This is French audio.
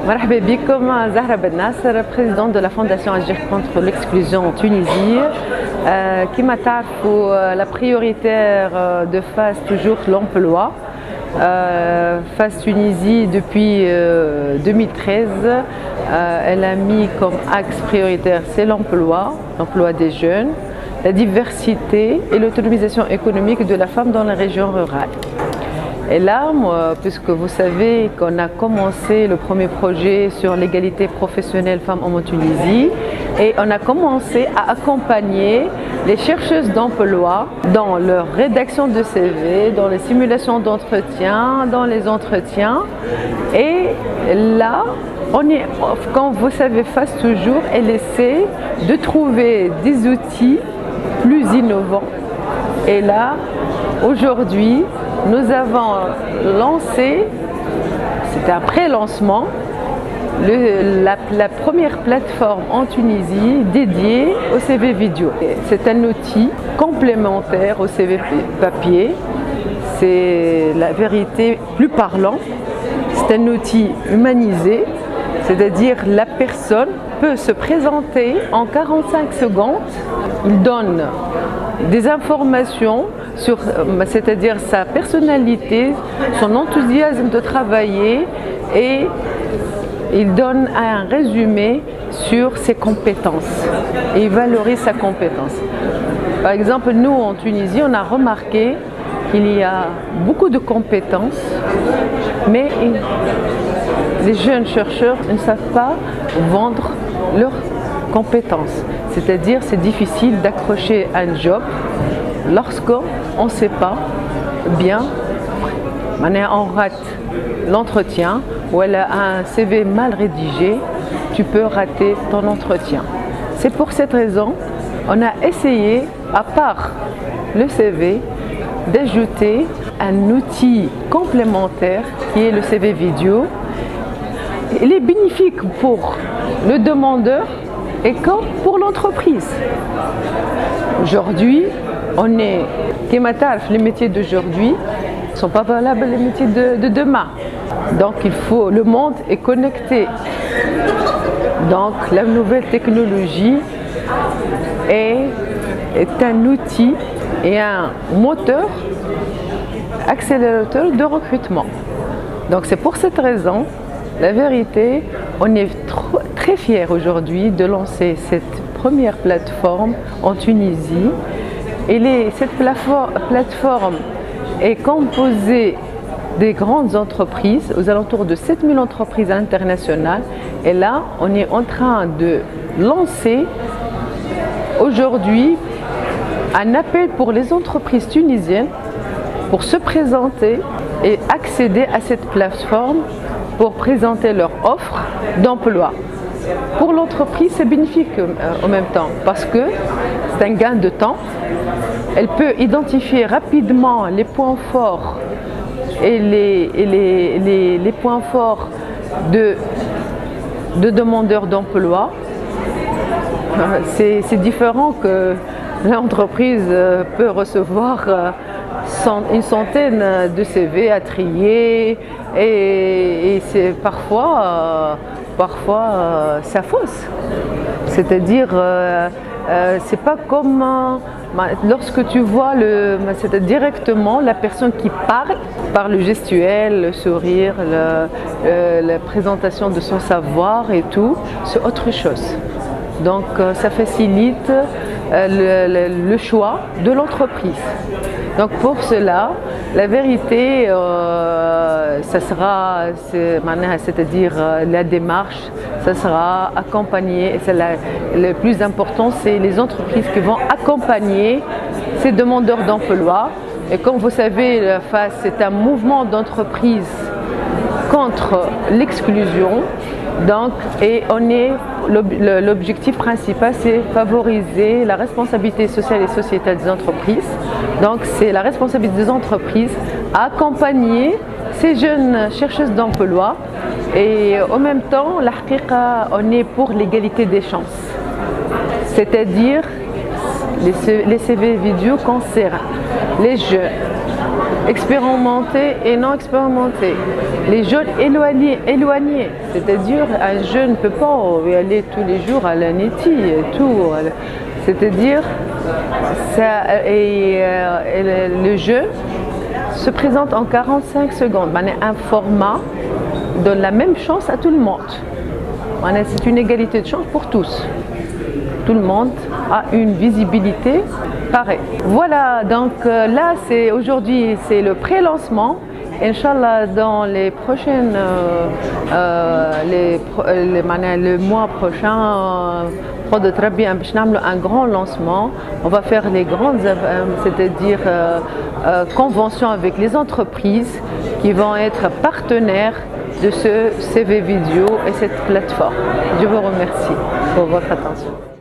مرحبا بكم. زهرة بن ناصر, présidente de la Fondation Agir contre l'exclusion en Tunisie. Comme تعرفوا, la prioritaire de FAS toujours l'emploi. FAS Tunisie depuis 2013, elle a mis comme axe prioritaire c'est l'emploi des jeunes, la diversité et l'autonomisation économique de la femme dans les régions rurales. Et là, puisque vous savez qu'on a commencé le premier projet sur l'égalité professionnelle femmes-hommes en Tunisie, et on a commencé à accompagner les chercheuses d'emploi dans leur rédaction de CV, dans les simulations d'entretien, dans les entretiens. Et là, comme vous savez, FAS toujours, elle essaie de trouver des outils plus innovants. Et là, aujourd'hui, nous avons lancé, c'était un pré-lancement, la première plateforme en Tunisie dédiée au CV vidéo. C'est un outil complémentaire au CV papier, c'est la vérité plus parlant, c'est un outil humanisé, c'est-à-dire la personne peut se présenter en 45 secondes, il donne des informations sur, c'est-à-dire sa personnalité, son enthousiasme de travailler, et il donne un résumé sur ses compétences et il valorise sa compétence. Par exemple, nous en Tunisie, on a remarqué qu'il y a beaucoup de compétences, mais les jeunes chercheurs ne savent pas vendre leurs compétences. C'est-à-dire, c'est difficile d'accrocher un job lorsqu'on ne sait pas bien, on rate l'entretien ou elle a un CV mal rédigé, tu peux rater ton entretien. C'est pour cette raison on a essayé, à part le CV, d'ajouter un outil complémentaire qui est le CV vidéo. Il est bénéfique pour le demandeur et comme pour l'entreprise. Aujourd'hui, les métiers d'aujourd'hui ne sont pas valables les métiers de demain. Donc le monde est connecté. Donc la nouvelle technologie est un outil et un moteur accélérateur de recrutement. Donc c'est pour cette raison, la vérité, on est très fiers aujourd'hui de lancer cette première plateforme en Tunisie. Et cette plateforme est composée des grandes entreprises, aux alentours de 7000 entreprises internationales. Et là, on est en train de lancer aujourd'hui un appel pour les entreprises tunisiennes pour se présenter et accéder à cette plateforme pour présenter leur offre d'emploi. Pour l'entreprise, c'est bénéfique en même temps parce que c'est un gain de temps. Elle peut identifier rapidement les points forts et les points forts de demandeurs d'emploi. C'est différent que l'entreprise peut recevoir une centaine de CV à trier et c'est parfois ça fausse. C'est-à-dire c'est pas comme lorsque tu vois c'est directement la personne qui parle par le gestuel, le sourire, la présentation de son savoir et tout, c'est autre chose. Donc ça facilite le choix de l'entreprise. Donc pour cela, la vérité, ça sera, c'est-à-dire la démarche, ça sera accompagné. Le plus important, c'est les entreprises qui vont accompagner ces demandeurs d'emploi. Et comme vous savez, la FAS, c'est un mouvement d'entreprise contre l'exclusion. Donc, l'objectif principal, c'est favoriser la responsabilité sociale et sociétale des entreprises. Donc, c'est la responsabilité des entreprises à accompagner ces jeunes chercheuses d'emploi. Et en même temps, on est pour l'égalité des chances. C'est-à-dire, les CV vidéo concernent les jeunes, expérimentés et non expérimentés, les jeunes éloignés, c'est-à-dire un jeune ne peut pas y aller tous les jours à l'ANETI et tout, c'est-à-dire le jeu se présente en 45 secondes. Un format donne la même chance à tout le monde. C'est une égalité de chance pour tous. Tout le monde a une visibilité pareille. Voilà, donc là, aujourd'hui, c'est le pré-lancement. Inch'Allah, dans les prochaines, le mois prochain, un grand lancement. On va faire les grandes, c'est-à-dire conventions avec les entreprises qui vont être partenaires de ce CV vidéo et cette plateforme. Je vous remercie pour votre attention.